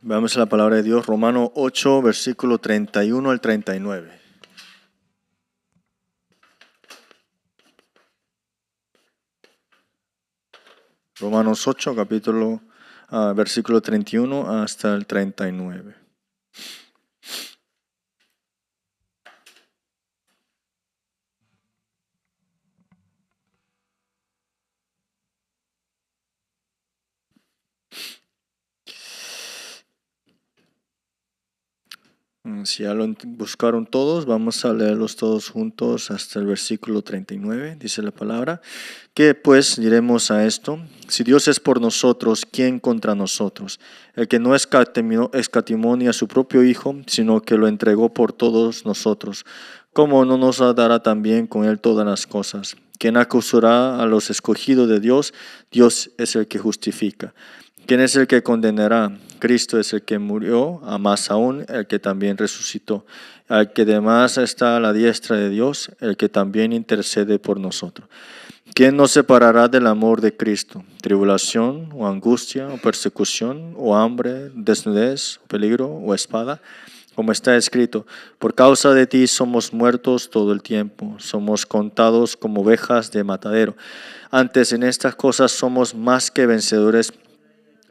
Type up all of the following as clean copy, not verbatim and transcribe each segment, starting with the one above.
Veamos la palabra de Dios, Romanos 8, versículo 31 al 39. Romanos 8, versículo 31 hasta el 39. Si ya lo buscaron todos, vamos a leerlos todos juntos hasta el versículo 39. Dice la palabra: ¿Qué pues diremos a esto? Si Dios es por nosotros, ¿quién contra nosotros? El que no escatimó ni a su propio Hijo, sino que lo entregó por todos nosotros, ¿cómo no nos dará también con él todas las cosas? ¿Quién acusará a los escogidos de Dios? Dios es el que justifica. ¿Quién es el que condenará? Cristo es el que murió, a más aún el que también resucitó, al que además está a la diestra de Dios, el que también intercede por nosotros. ¿Quién nos separará del amor de Cristo? ¿Tribulación, o angustia, o persecución, o hambre, desnudez, o peligro, o espada? Como está escrito: por causa de ti somos muertos todo el tiempo, somos contados como ovejas de matadero. Antes en estas cosas somos más que vencedores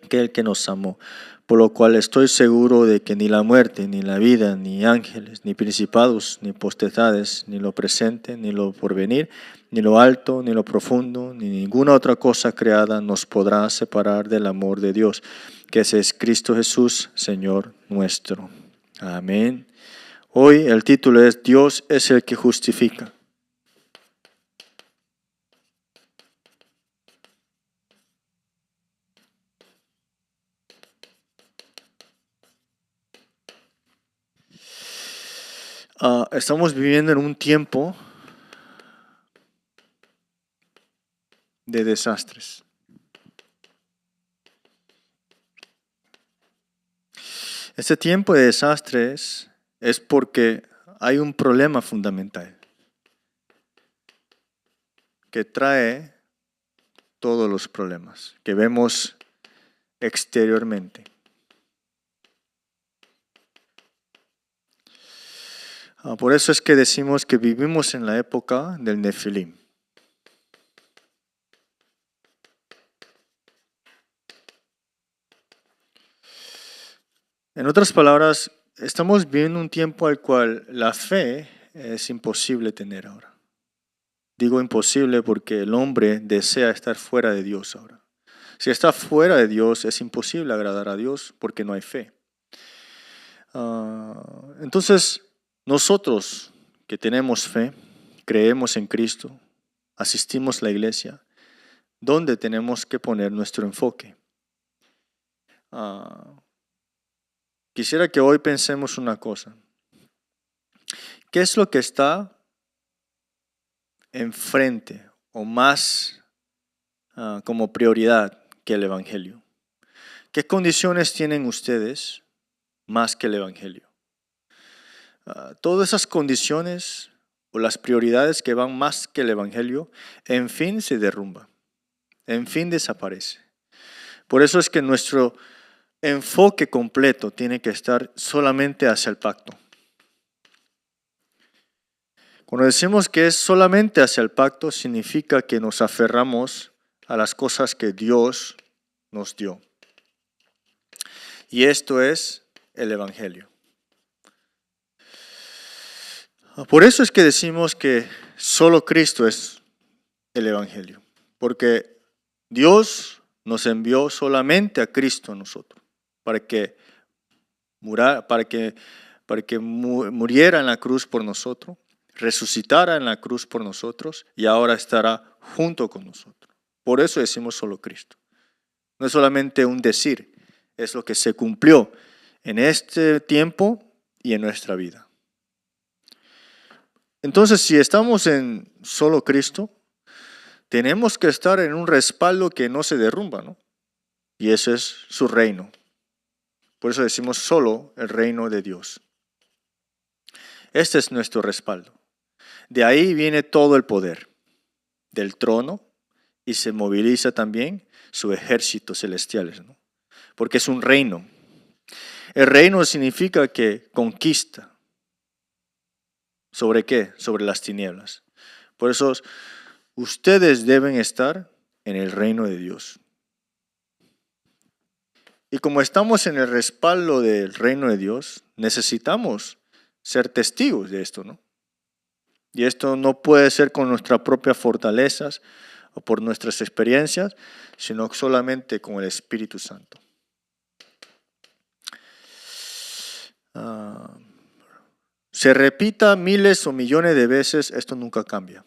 que el que nos amó, por lo cual estoy seguro de que ni la muerte, ni la vida, ni ángeles, ni principados, ni potestades, ni lo presente, ni lo porvenir, ni lo alto, ni lo profundo, ni ninguna otra cosa creada nos podrá separar del amor de Dios, que es Cristo Jesús, Señor nuestro. Amén. Hoy el título es: Dios es el que justifica. Estamos viviendo en un tiempo de desastres. Este tiempo de desastres es porque hay un problema fundamental que trae todos los problemas que vemos exteriormente. Por eso es que decimos que vivimos en la época del Nefilim. En otras palabras, estamos viviendo un tiempo al cual la fe es imposible tener ahora. Digo imposible porque el hombre desea estar fuera de Dios ahora. Si está fuera de Dios, es imposible agradar a Dios porque no hay fe. Entonces, nosotros que tenemos fe, creemos en Cristo, asistimos a la iglesia, ¿dónde tenemos que poner nuestro enfoque? Quisiera que hoy pensemos una cosa. ¿Qué es lo que está enfrente o más como prioridad que el Evangelio? ¿Qué condiciones tienen ustedes más que el Evangelio? Todas esas condiciones o las prioridades que van más que el Evangelio, en fin se derrumba, en fin desaparece. Por eso es que nuestro enfoque completo tiene que estar solamente hacia el pacto. Cuando decimos que es solamente hacia el pacto, significa que nos aferramos a las cosas que Dios nos dio. Y esto es el Evangelio. Por eso es que decimos que solo Cristo es el Evangelio. Porque Dios nos envió solamente a Cristo a nosotros, para que muriera en la cruz por nosotros, resucitara en la cruz por nosotros y ahora estará junto con nosotros. Por eso decimos solo Cristo. No es solamente un decir, es lo que se cumplió en este tiempo y en nuestra vida. Entonces, si estamos en solo Cristo, tenemos que estar en un respaldo que no se derrumba, ¿no? Y ese es su reino. Por eso decimos solo el reino de Dios. Este es nuestro respaldo. De ahí viene todo el poder del trono y se moviliza también su ejército celestiales, ¿no? Porque es un reino. El reino significa que conquista. ¿Sobre qué? Sobre las tinieblas. Por eso ustedes deben estar en el reino de Dios. Y como estamos en el respaldo del reino de Dios, necesitamos ser testigos de esto, ¿no? Y esto no puede ser con nuestras propias fortalezas o por nuestras experiencias, sino solamente con el Espíritu Santo. Se repita miles o millones de veces, esto nunca cambia.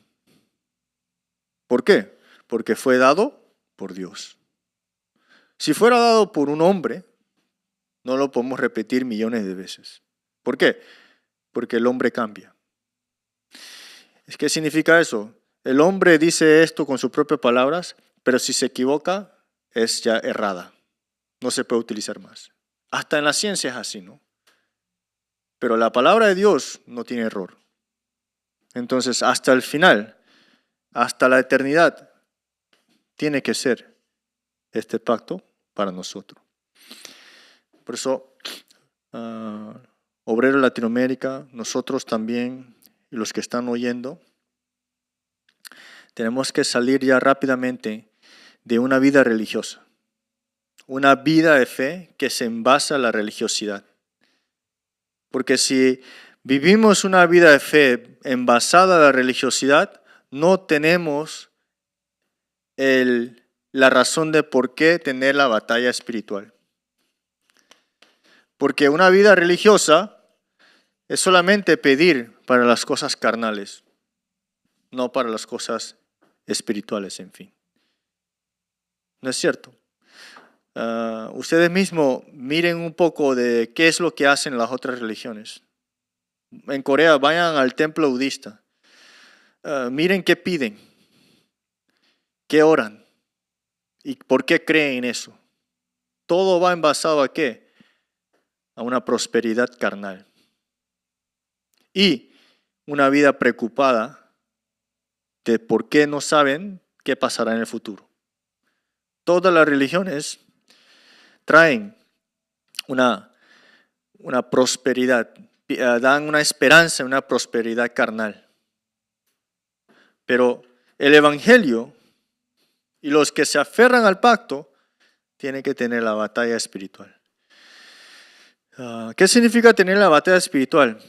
¿Por qué? Porque fue dado por Dios. Si fuera dado por un hombre, no lo podemos repetir millones de veces. ¿Por qué? Porque el hombre cambia. ¿Qué significa eso? El hombre dice esto con sus propias palabras, pero si se equivoca, es ya errada. No se puede utilizar más. Hasta en la ciencia es así, ¿no? Pero la palabra de Dios no tiene error. Entonces, hasta el final, hasta la eternidad, tiene que ser este pacto para nosotros. Por eso, Obrero Latinoamérica, nosotros también, y los que están oyendo, tenemos que salir ya rápidamente de una vida religiosa. Una vida de fe que se envasa en la religiosidad. Porque si vivimos una vida de fe envasada en la religiosidad, no tenemos la razón de por qué tener la batalla espiritual. Porque una vida religiosa es solamente pedir para las cosas carnales, no para las cosas espirituales, en fin. ¿No es cierto? Ustedes mismos miren un poco de qué es lo que hacen las otras religiones. En Corea, vayan al templo budista. Miren qué piden, qué oran y por qué creen en eso. Todo va envasado ¿a qué? A una prosperidad carnal. Y una vida preocupada de por qué no saben qué pasará en el futuro. Todas las religiones traen una prosperidad, dan una esperanza, una prosperidad carnal. Pero el Evangelio y los que se aferran al pacto tienen que tener la batalla espiritual. ¿Qué significa tener la batalla espiritual?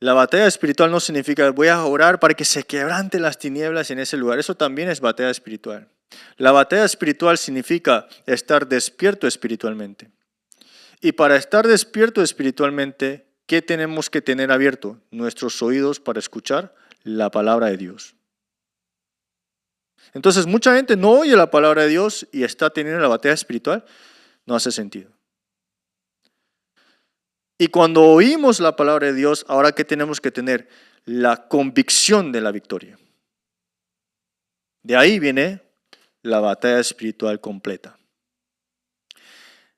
La batalla espiritual no significa voy a orar para que se quebranten las tinieblas en ese lugar. Eso también es batalla espiritual. La batalla espiritual significa estar despierto espiritualmente. Y para estar despierto espiritualmente, ¿qué tenemos que tener abierto? Nuestros oídos para escuchar la palabra de Dios. Entonces, mucha gente no oye la palabra de Dios y está teniendo la batalla espiritual. No hace sentido. Y cuando oímos la palabra de Dios, ahora ¿qué tenemos que tener? La convicción de la victoria. De ahí viene la batalla espiritual completa.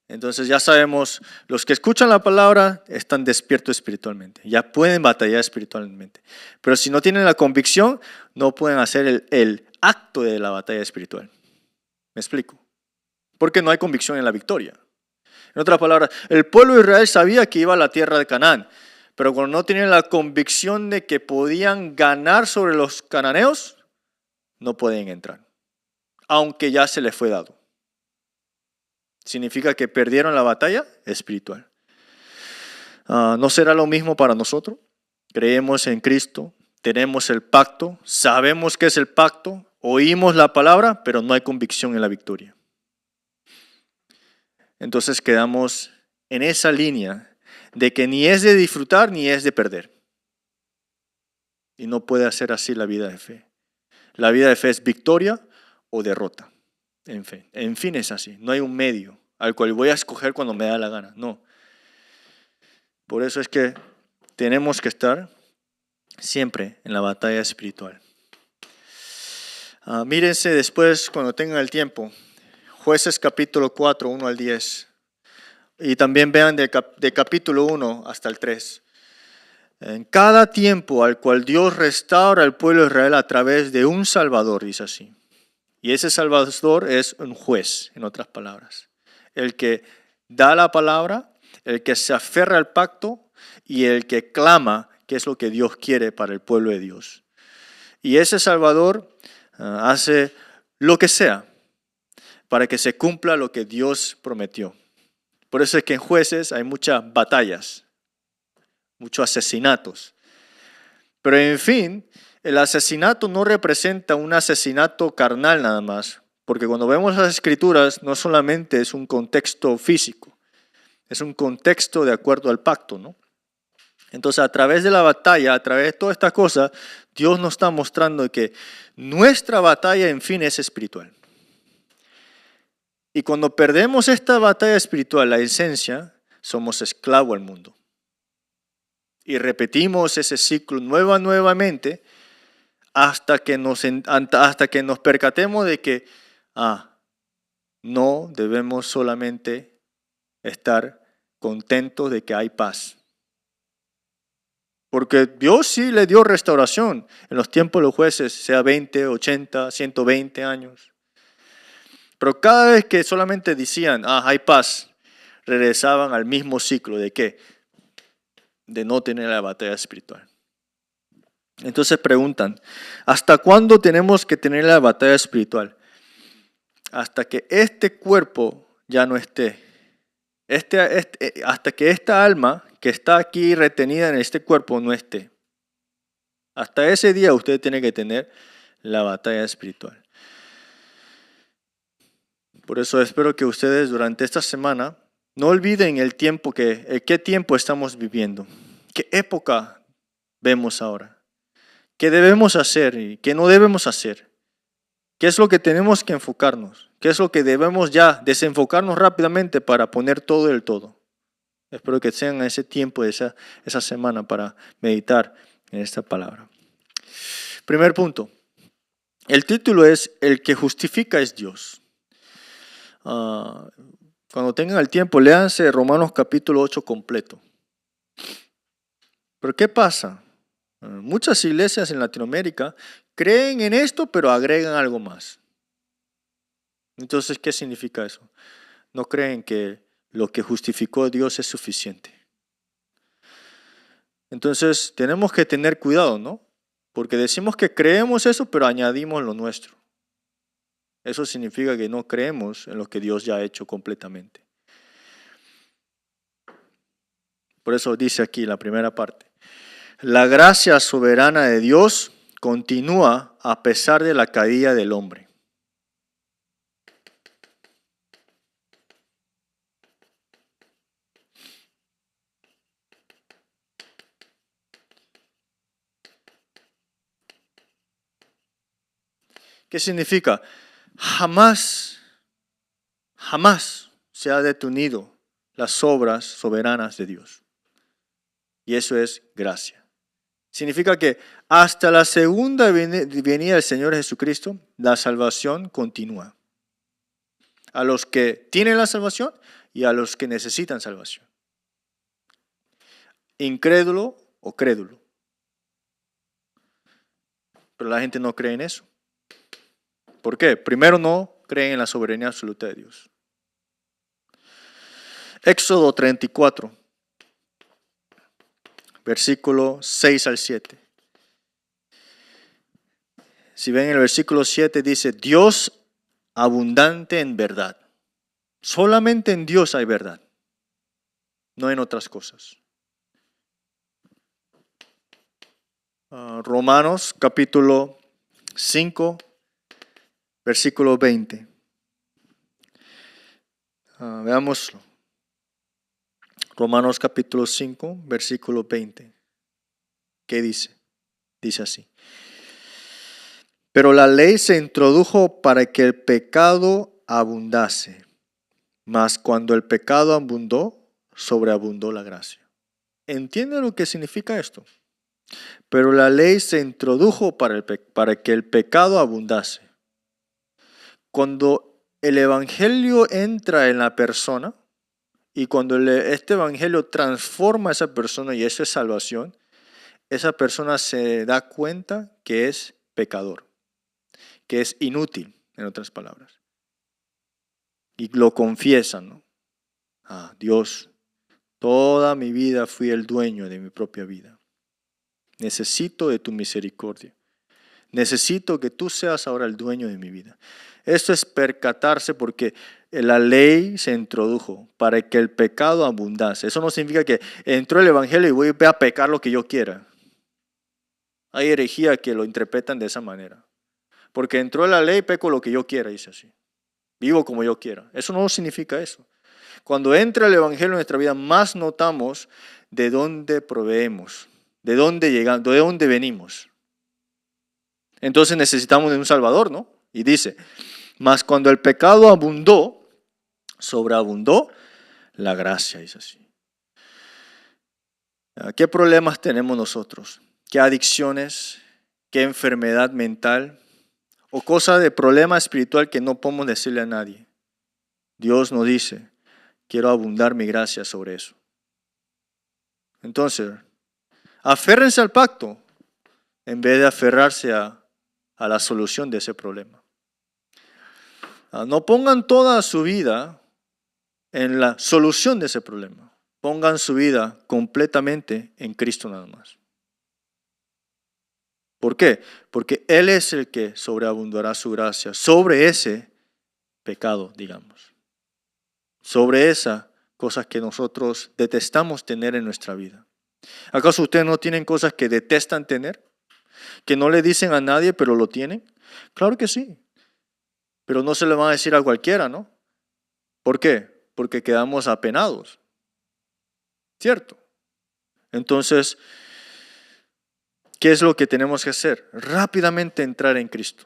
Entonces ya sabemos, los que escuchan la palabra están despiertos espiritualmente, ya pueden batallar espiritualmente. Pero si no tienen la convicción, no pueden hacer el acto de la batalla espiritual. ¿Me explico? Porque no hay convicción en la victoria. En otras palabras, el pueblo de Israel sabía que iba a la tierra de Canaán, pero cuando no tenían la convicción de que podían ganar sobre los cananeos, no pueden entrar, aunque ya se les fue dado. Significa que perdieron la batalla espiritual. ¿No será lo mismo para nosotros? Creemos en Cristo, tenemos el pacto, sabemos qué es el pacto, oímos la palabra, pero no hay convicción en la victoria. Entonces quedamos en esa línea de que ni es de disfrutar ni es de perder. Y no puede ser así la vida de fe. La vida de fe es victoria o derrota. En fe. En fin es así. No hay un medio al cual voy a escoger cuando me da la gana. No. Por eso es que tenemos que estar siempre en la batalla espiritual. Mírense después cuando tengan el tiempo. Jueces capítulo 4, 1 al 10. Y también vean de capítulo 1 hasta el 3. En cada tiempo al cual Dios restaura al pueblo de Israel a través de un Salvador, dice así. Y ese Salvador es un juez, en otras palabras. El que da la palabra, el que se aferra al pacto y el que clama qué es lo que Dios quiere para el pueblo de Dios. Y ese Salvador hace lo que sea para que se cumpla lo que Dios prometió. Por eso es que en Jueces hay muchas batallas, muchos asesinatos. Pero en fin, el asesinato no representa un asesinato carnal nada más, porque cuando vemos las Escrituras no solamente es un contexto físico, es un contexto de acuerdo al pacto, ¿no? Entonces, a través de la batalla, a través de toda esta cosa, Dios nos está mostrando que nuestra batalla, en fin, es espiritual. Y cuando perdemos esta batalla espiritual, la esencia, somos esclavos al mundo. Y repetimos ese ciclo nuevamente hasta que nos percatemos de que no debemos solamente estar contentos de que hay paz. Porque Dios sí le dio restauración en los tiempos de los jueces, sea 20, 80, 120 años. Pero cada vez que solamente decían, hay paz, regresaban al mismo ciclo de ¿qué? De no tener la batalla espiritual. Entonces preguntan, ¿hasta cuándo tenemos que tener la batalla espiritual? Hasta que este cuerpo ya no esté. Hasta que esta alma que está aquí retenida en este cuerpo no esté. Hasta ese día usted tiene que tener la batalla espiritual. Por eso espero que ustedes durante esta semana no olviden qué tiempo estamos viviendo, qué época vemos ahora, qué debemos hacer y qué no debemos hacer, qué es lo que tenemos que enfocarnos, qué es lo que debemos ya desenfocarnos rápidamente para poner todo el todo. Espero que tengan ese tiempo, esa semana para meditar en esta palabra. Primer punto. El título es El que justifica es Dios. Cuando tengan el tiempo, léanse Romanos capítulo 8 completo. Pero ¿qué pasa? Muchas iglesias en Latinoamérica creen en esto, pero agregan algo más. Entonces, ¿qué significa eso? No creen que lo que justificó Dios es suficiente. Entonces, tenemos que tener cuidado, ¿no? Porque decimos que creemos eso, pero añadimos lo nuestro. Eso significa que no creemos en lo que Dios ya ha hecho completamente. Por eso dice aquí la primera parte. La gracia soberana de Dios continúa a pesar de la caída del hombre. ¿Qué significa? Jamás se ha detenido las obras soberanas de Dios. Y eso es gracia. Significa que hasta la segunda venida del Señor Jesucristo, la salvación continúa. A los que tienen la salvación y a los que necesitan salvación. Incrédulo o crédulo. Pero la gente no cree en eso. ¿Por qué? Primero, no creen en la soberanía absoluta de Dios. Éxodo 34, versículo 6 al 7. Si ven el versículo 7 dice, Dios abundante en verdad. Solamente en Dios hay verdad, no en otras cosas. Romanos capítulo 5, versículo 20. Veámoslo. Romanos capítulo 5, versículo 20. ¿Qué dice? Dice así. Pero la ley se introdujo para que el pecado abundase. Mas cuando el pecado abundó, sobreabundó la gracia. ¿Entiende lo que significa esto? Pero la ley se introdujo para que el pecado abundase. Cuando el evangelio entra en la persona y cuando este evangelio transforma a esa persona y eso es salvación, esa persona se da cuenta que es pecador, que es inútil, en otras palabras. Y lo confiesan, ¿no? Dios, Toda mi vida fui el dueño de mi propia vida. Necesito de tu misericordia. Necesito que tú seas ahora el dueño de mi vida. Esto es percatarse porque la ley se introdujo para que el pecado abundase. Eso no significa que entró el evangelio y voy a pecar lo que yo quiera. Hay herejía que lo interpretan de esa manera. Porque entró la ley, peco lo que yo quiera, dice así. Vivo como yo quiera. Eso no significa eso. Cuando entra el evangelio en nuestra vida, más notamos de dónde proveemos, de dónde llegamos, de dónde venimos. Entonces necesitamos de un Salvador, ¿no? Y dice, mas cuando el pecado abundó, sobreabundó la gracia, dice así. ¿Qué problemas tenemos nosotros? ¿Qué adicciones? ¿Qué enfermedad mental? ¿O cosa de problema espiritual que no podemos decirle a nadie? Dios nos dice, quiero abundar mi gracia sobre eso. Entonces, aférrense al pacto en vez de aferrarse a la solución de ese problema. No pongan toda su vida en la solución de ese problema. Pongan su vida completamente en Cristo nada más. ¿Por qué? Porque Él es el que sobreabundará su gracia sobre ese pecado, digamos. Sobre esas cosas que nosotros detestamos tener en nuestra vida. ¿Acaso ustedes no tienen cosas que detestan tener? ¿Que no le dicen a nadie pero lo tienen? Claro que sí. Pero no se le van a decir a cualquiera, ¿no? ¿Por qué? Porque quedamos apenados. ¿Cierto? Entonces, ¿qué es lo que tenemos que hacer? Rápidamente entrar en Cristo.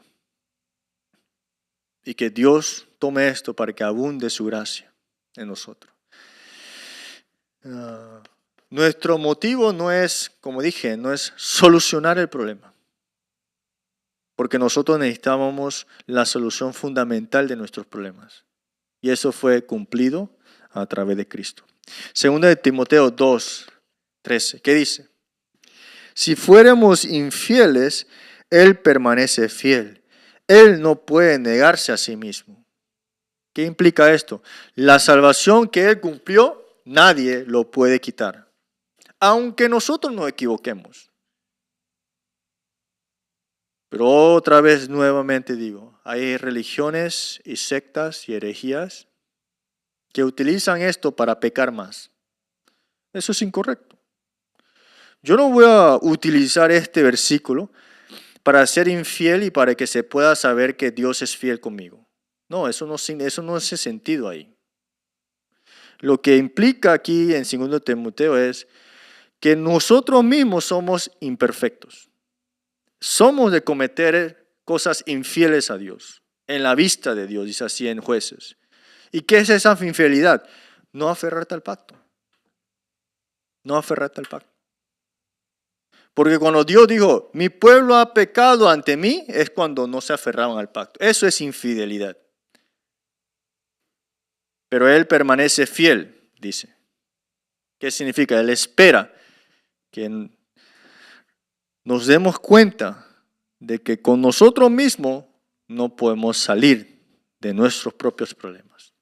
Y que Dios tome esto para que abunde su gracia en nosotros. Nuestro motivo no es, como dije, no es solucionar el problema. Porque nosotros necesitábamos la solución fundamental de nuestros problemas. Y eso fue cumplido a través de Cristo. Segunda de Timoteo 2:13. ¿Qué dice? Si fuéramos infieles, Él permanece fiel. Él no puede negarse a sí mismo. ¿Qué implica esto? La salvación que Él cumplió, nadie lo puede quitar. Aunque nosotros nos equivoquemos. Pero otra vez nuevamente digo, hay religiones y sectas y herejías que utilizan esto para pecar más. Eso es incorrecto. Yo no voy a utilizar este versículo para ser infiel y para que se pueda saber que Dios es fiel conmigo. No, eso no hace sentido ahí. Lo que implica aquí en 2 Timoteo es que nosotros mismos somos imperfectos. Somos de cometer cosas infieles a Dios, en la vista de Dios, dice así en Jueces. ¿Y qué es esa infidelidad? No aferrarte al pacto. No aferrarte al pacto. Porque cuando Dios dijo, mi pueblo ha pecado ante mí, es cuando no se aferraban al pacto. Eso es infidelidad. Pero Él permanece fiel, dice. ¿Qué significa? Él espera que nos demos cuenta de que con nosotros mismos no podemos salir de nuestros propios problemas.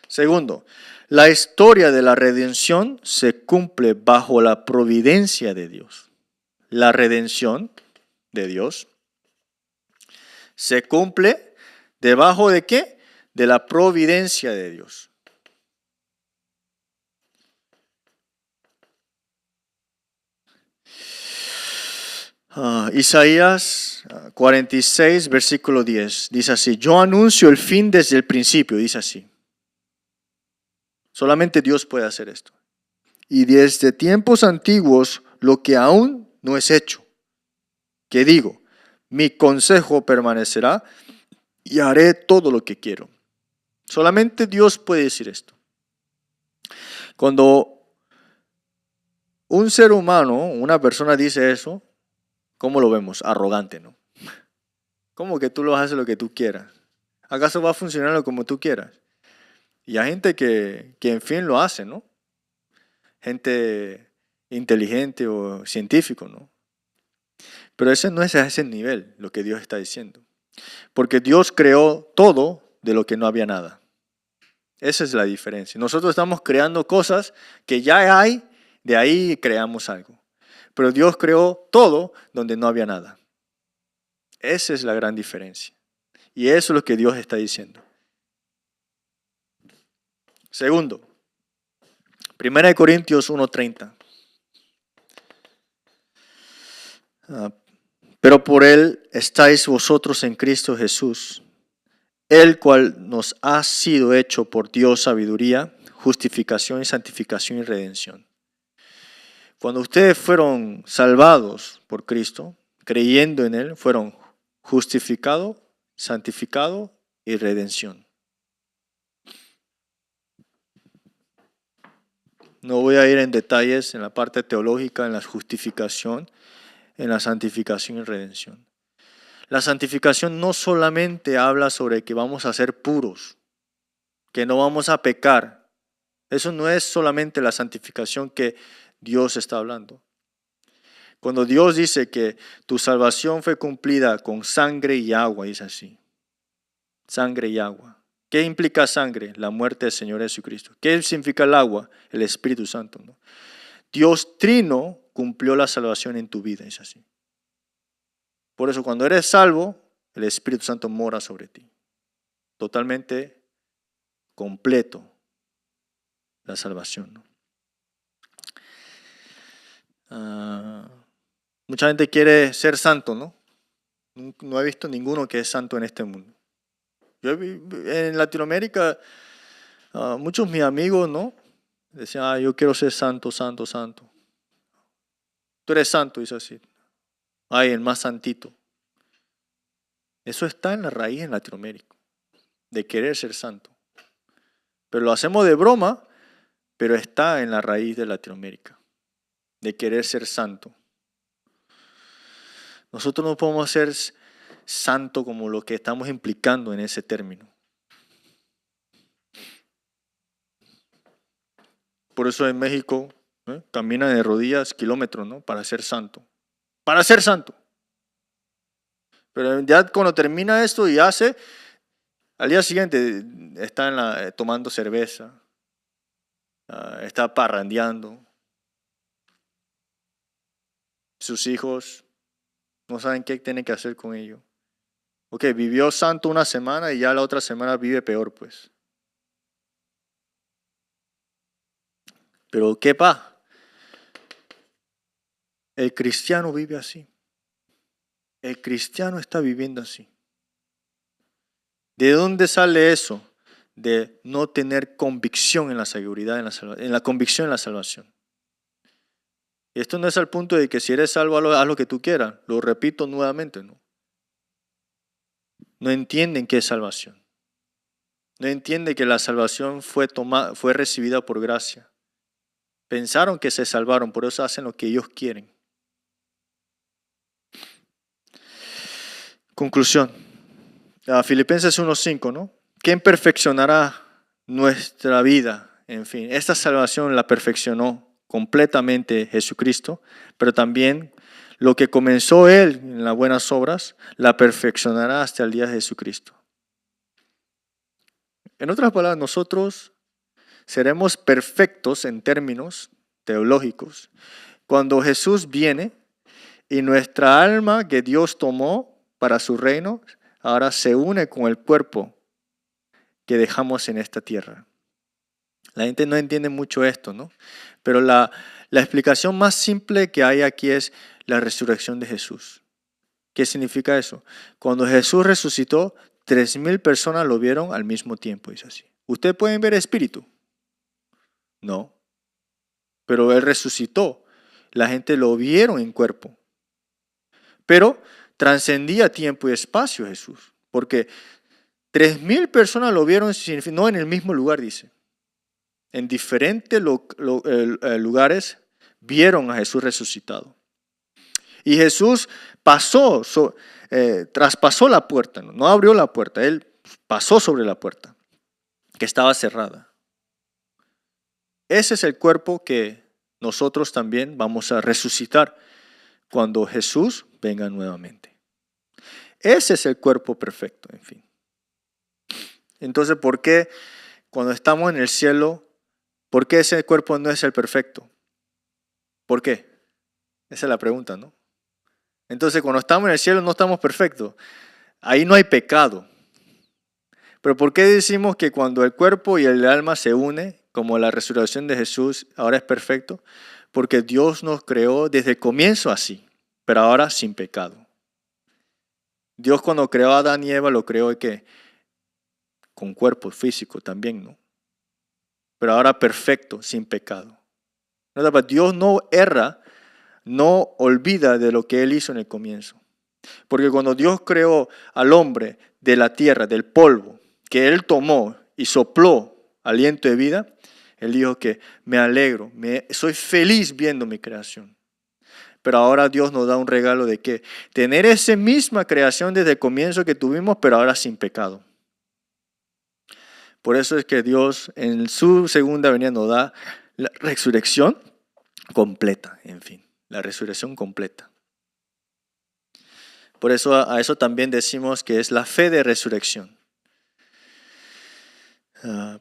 Segundo, la historia de la redención se cumple bajo la providencia de Dios. La redención de Dios se cumple debajo de ¿qué? De la providencia de Dios. Isaías 46, versículo 10, dice así, yo anuncio el fin desde el principio, dice así. Solamente Dios puede hacer esto. Y desde tiempos antiguos lo que aún no es hecho. Que digo, mi consejo permanecerá y haré todo lo que quiero. Solamente Dios puede decir esto. Cuando un ser humano, una persona dice eso, ¿cómo lo vemos? Arrogante, ¿no? ¿Cómo que tú lo haces lo que tú quieras? ¿Acaso va a funcionar como tú quieras? Y hay gente que en fin lo hace, ¿no? Gente inteligente o científico, ¿no? Pero ese no es a ese nivel lo que Dios está diciendo. Porque Dios creó todo de lo que no había nada. Esa es la diferencia. Nosotros estamos creando cosas que ya hay, de ahí creamos algo. Pero Dios creó todo donde no había nada. Esa es la gran diferencia. Y eso es lo que Dios está diciendo. Segundo, 1 Corintios 1:30. Pero por Él estáis vosotros en Cristo Jesús, el cual nos ha sido hecho por Dios sabiduría, justificación y santificación y redención. Cuando ustedes fueron salvados por Cristo, creyendo en Él, fueron justificados, santificados y redención. No voy a ir en detalles en la parte teológica, en la justificación, en la santificación y redención. La santificación no solamente habla sobre que vamos a ser puros, que no vamos a pecar. Eso no es solamente la santificación que Dios está hablando. Cuando Dios dice que tu salvación fue cumplida con sangre y agua, dice así. Sangre y agua. ¿Qué implica sangre? La muerte del Señor Jesucristo. ¿Qué significa el agua? El Espíritu Santo, ¿no? Dios Trino cumplió la salvación en tu vida, es así. Por eso cuando eres salvo, el Espíritu Santo mora sobre ti. Totalmente completo la salvación, ¿no? Mucha gente quiere ser santo, ¿no? No he visto ninguno que es santo en este mundo. En Latinoamérica, muchos de mis amigos, ¿no? Decían, yo quiero ser santo, santo, santo. Tú eres santo, dice así. Ay, el más santito. Eso está en la raíz en Latinoamérica, de querer ser santo. Pero lo hacemos de broma, pero está en la raíz de Latinoamérica, de querer ser santo. Nosotros no podemos ser santo como lo que estamos implicando en ese término. Por eso en México caminan de rodillas kilómetros, ¿no? Para ser santo. Para ser santo. Pero ya cuando termina esto y hace, al día siguiente está tomando cerveza, está parrandeando. Sus hijos no saben qué tienen que hacer con ellos. Ok, vivió santo una semana y ya la otra semana vive peor, pues. Pero ¿qué pasa? El cristiano vive así. El cristiano está viviendo así. ¿De dónde sale eso? De no tener convicción en la seguridad, en la convicción en la salvación. Y esto no es al punto de que si eres salvo, haz lo que tú quieras. Lo repito nuevamente, ¿no? No entienden qué es salvación. No entienden que la salvación fue recibida por gracia. Pensaron que se salvaron, por eso hacen lo que ellos quieren. Conclusión. Filipenses 1:5, ¿no? ¿Quién perfeccionará nuestra vida? En fin, esta salvación la perfeccionó completamente Jesucristo, pero también lo que comenzó Él en las buenas obras, la perfeccionará hasta el día de Jesucristo. En otras palabras, nosotros seremos perfectos en términos teológicos cuando Jesús viene y nuestra alma que Dios tomó para su reino ahora se une con el cuerpo que dejamos en esta tierra. La gente no entiende mucho esto, ¿no? Pero la explicación más simple que hay aquí es la resurrección de Jesús. ¿Qué significa eso? Cuando Jesús resucitó, 3,000 personas lo vieron al mismo tiempo, dice así. ¿Ustedes pueden ver espíritu? No. Pero Él resucitó. La gente lo vieron en cuerpo. Pero trascendía tiempo y espacio Jesús. Porque 3,000 personas lo vieron, no en el mismo lugar, dice. En diferentes lugares vieron a Jesús resucitado. Y Jesús traspasó la puerta, no abrió la puerta, Él pasó sobre la puerta, que estaba cerrada. Ese es el cuerpo que nosotros también vamos a resucitar cuando Jesús venga nuevamente. Ese es el cuerpo perfecto, en fin. Entonces, ¿por qué cuando estamos en el cielo, ¿por qué ese cuerpo no es el perfecto? ¿Por qué? Esa es la pregunta, ¿no? Entonces, cuando estamos en el cielo no estamos perfectos. Ahí no hay pecado. Pero ¿por qué decimos que cuando el cuerpo y el alma se unen, como la resurrección de Jesús, ahora es perfecto? Porque Dios nos creó desde el comienzo así, pero ahora sin pecado. Dios cuando creó a Adán y Eva lo creó ¿qué? Con cuerpo físico también, ¿no? Pero ahora perfecto, sin pecado. Dios no erra, no olvida de lo que Él hizo en el comienzo. Porque cuando Dios creó al hombre de la tierra, del polvo, que Él tomó y sopló aliento de vida, Él dijo que me alegro, soy feliz viendo mi creación. Pero ahora Dios nos da un regalo de que tener esa misma creación desde el comienzo que tuvimos, pero ahora sin pecado. Por eso es que Dios en su segunda venida nos da la resurrección completa, en fin, la resurrección completa. Por eso a eso también decimos que es la fe de resurrección.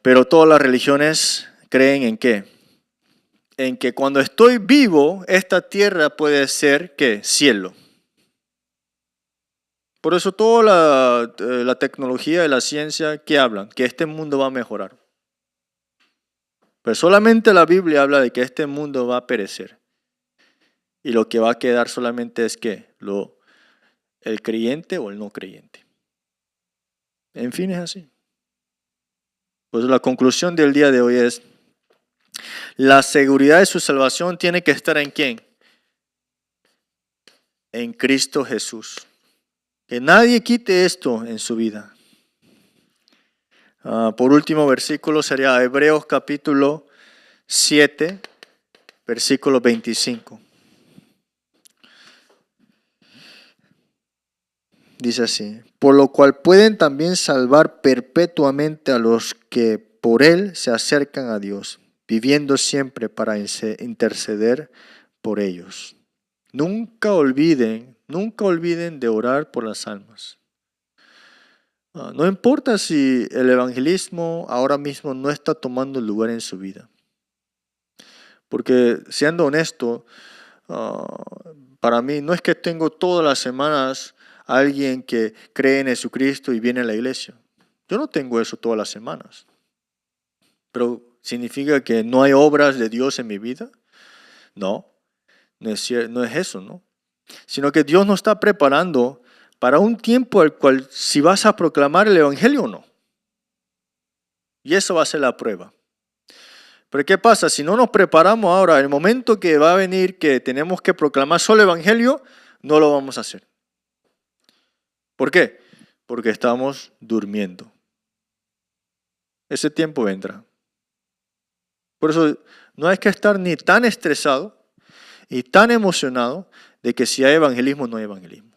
Pero todas las religiones creen en qué? En que cuando estoy vivo, esta tierra puede ser ¿qué? Cielo. Por eso toda la tecnología y la ciencia que hablan, que este mundo va a mejorar. Pero solamente la Biblia habla de que este mundo va a perecer. Y lo que va a quedar solamente es ¿qué? El creyente o el no creyente. En fin, es así. Pues la conclusión del día de hoy es, la seguridad de su salvación tiene que estar ¿en quién? En Cristo Jesús. Que nadie quite esto en su vida. Por último versículo sería Hebreos capítulo 7, versículo 25. Dice así, por lo cual pueden también salvar perpetuamente a los que por él se acercan a Dios, viviendo siempre para interceder por ellos. Nunca olviden de orar por las almas. No importa si el evangelismo ahora mismo no está tomando lugar en su vida. Porque siendo honesto, para mí no es que tengo todas las semanas a alguien que cree en Jesucristo y viene a la iglesia. Yo no tengo eso todas las semanas. Pero ¿significa que no hay obras de Dios en mi vida? No, no es eso, ¿no? Sino que Dios nos está preparando para un tiempo al cual si vas a proclamar el evangelio o no. Y eso va a ser la prueba. Pero ¿qué pasa? Si no nos preparamos ahora, el momento que va a venir que tenemos que proclamar solo el evangelio, no lo vamos a hacer. ¿Por qué? Porque estamos durmiendo. Ese tiempo vendrá. Por eso no hay que estar ni tan estresado y tan emocionado de que si hay evangelismo no hay evangelismo.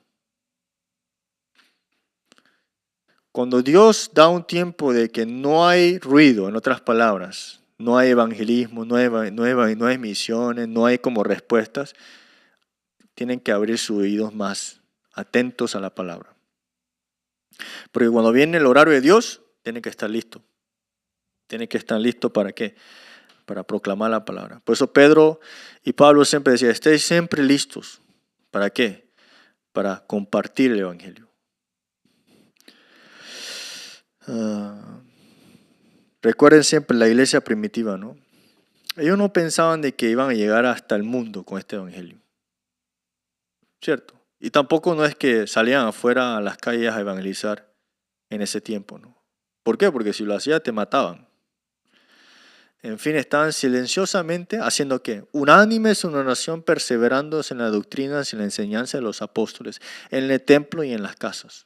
Cuando Dios da un tiempo de que no hay ruido, en otras palabras, no hay evangelismo, no hay misiones, no hay como respuestas, tienen que abrir sus oídos más atentos a la palabra. Porque cuando viene el horario de Dios, tiene que estar listo. Tiene que estar listo ¿para qué? Para proclamar la palabra. Por eso Pedro y Pablo siempre decían, estéis siempre listos. ¿Para qué? Para compartir el evangelio. Recuerden siempre la iglesia primitiva, ¿no? Ellos no pensaban de que iban a llegar hasta el mundo con este evangelio. ¿Cierto? Y tampoco no es que salían afuera a las calles a evangelizar en ese tiempo, ¿no? ¿Por qué? Porque si lo hacían te mataban. En fin, estaban silenciosamente haciendo ¿qué? Unánimes en oración, perseverando en las doctrinas y en la enseñanza de los apóstoles, en el templo y en las casas.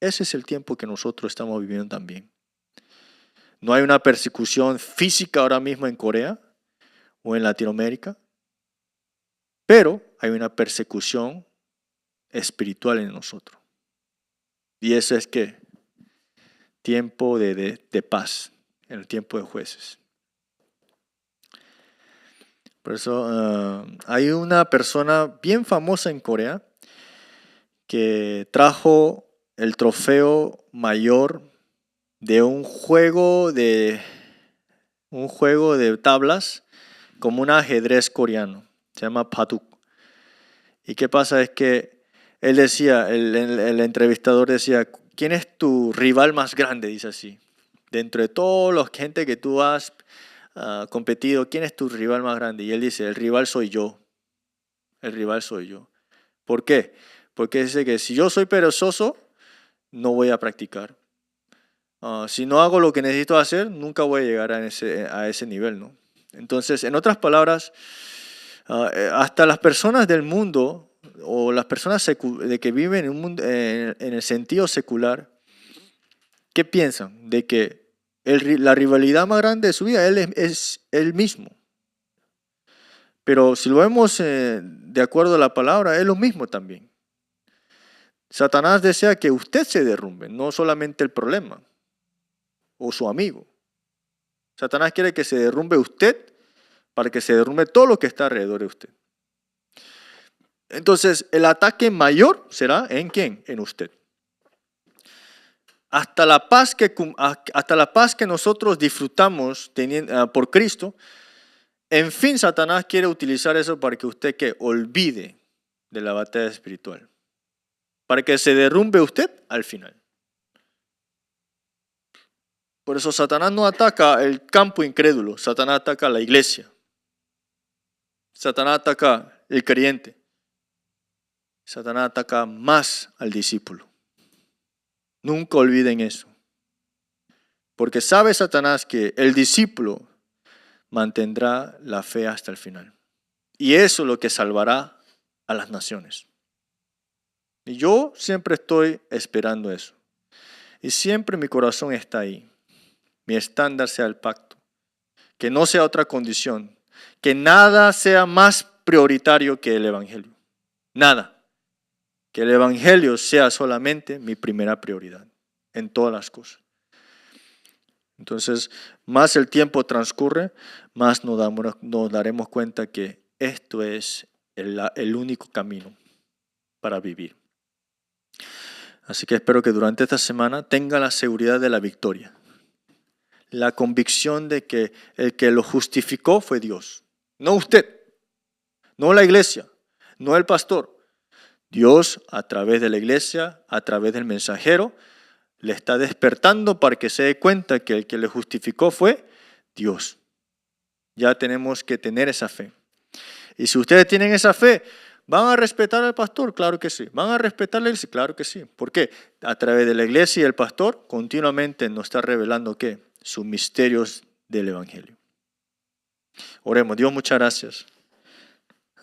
Ese es el tiempo que nosotros estamos viviendo también. No hay una persecución física ahora mismo en Corea o en Latinoamérica, pero hay una persecución espiritual en nosotros. Y eso es ¿qué? Tiempo de paz, en el tiempo de jueces. Por eso hay una persona bien famosa en Corea que trajo el trofeo mayor de un juego de tablas como un ajedrez coreano. Se llama Paduk. Y qué pasa es que él decía, el entrevistador decía, ¿quién es tu rival más grande? Dice así. Dentro de toda la gente que tú has competido, ¿quién es tu rival más grande? Y él dice, el rival soy yo. El rival soy yo. ¿Por qué? Porque dice que si yo soy perezoso, no voy a practicar. Si no hago lo que necesito hacer, nunca voy a llegar a ese nivel, ¿no? Entonces, en otras palabras, hasta las personas del mundo o las personas de que viven en, un mundo, en el sentido secular, ¿qué piensan? De que la rivalidad más grande de su vida es él mismo. Pero si lo vemos de acuerdo a la palabra, es lo mismo también. Satanás desea que usted se derrumbe, no solamente el problema o su amigo. Satanás quiere que se derrumbe usted para que se derrumbe todo lo que está alrededor de usted. Entonces, el ataque mayor será ¿en quién? En usted. Hasta la paz que nosotros disfrutamos por Cristo, en fin, Satanás quiere utilizar eso para que usted olvide de la batalla espiritual. Para que se derrumbe usted al final. Por eso Satanás no ataca el campo incrédulo, Satanás ataca a la iglesia. Satanás ataca el creyente. Satanás ataca más al discípulo. Nunca olviden eso. Porque sabe Satanás que el discípulo mantendrá la fe hasta el final. Y eso es lo que salvará a las naciones. Y yo siempre estoy esperando eso. Y siempre mi corazón está ahí. Mi estándar sea el pacto. Que no sea otra condición. Que nada sea más prioritario que el evangelio. Nada. Que el evangelio sea solamente mi primera prioridad en todas las cosas. Entonces, más el tiempo transcurre, más nos daremos cuenta que esto es el único camino para vivir. Así que espero que durante esta semana tenga la seguridad de la victoria. La convicción de que el que lo justificó fue Dios. No usted, no la iglesia, no el pastor. Dios, a través de la iglesia, a través del mensajero, le está despertando para que se dé cuenta que el que le justificó fue Dios. Ya tenemos que tener esa fe. Y si ustedes tienen esa fe, ¿van a respetar al pastor? Claro que sí. ¿Van a respetar la iglesia? Claro que sí. ¿Por qué? A través de la iglesia y el pastor continuamente nos está revelando ¿qué? Sus misterios del evangelio. Oremos. Dios, muchas gracias.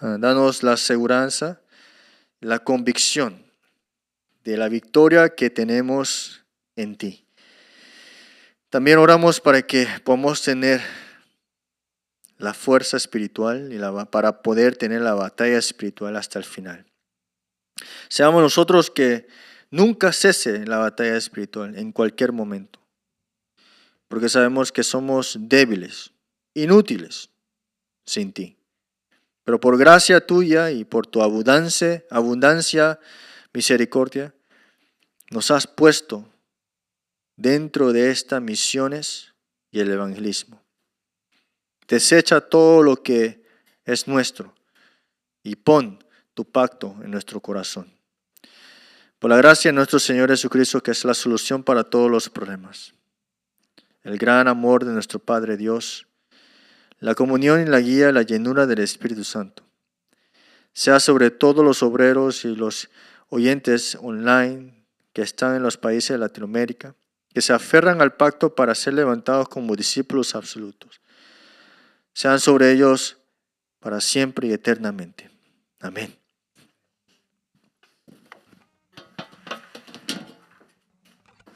Danos la seguridad, la convicción de la victoria que tenemos en ti. También oramos para que podamos tener la fuerza espiritual para poder tener la batalla espiritual hasta el final. Seamos nosotros que nunca cese la batalla espiritual en cualquier momento, porque sabemos que somos débiles, inútiles sin ti. Pero por gracia tuya y por tu abundancia, misericordia, nos has puesto dentro de estas misiones y el evangelismo. Desecha todo lo que es nuestro y pon tu pacto en nuestro corazón. Por la gracia de nuestro Señor Jesucristo, que es la solución para todos los problemas. El gran amor de nuestro Padre Dios, la comunión y la guía, la llenura del Espíritu Santo, sea sobre todos los obreros y los oyentes online que están en los países de Latinoamérica, que se aferran al pacto para ser levantados como discípulos absolutos. Sean sobre ellos para siempre y eternamente. Amén.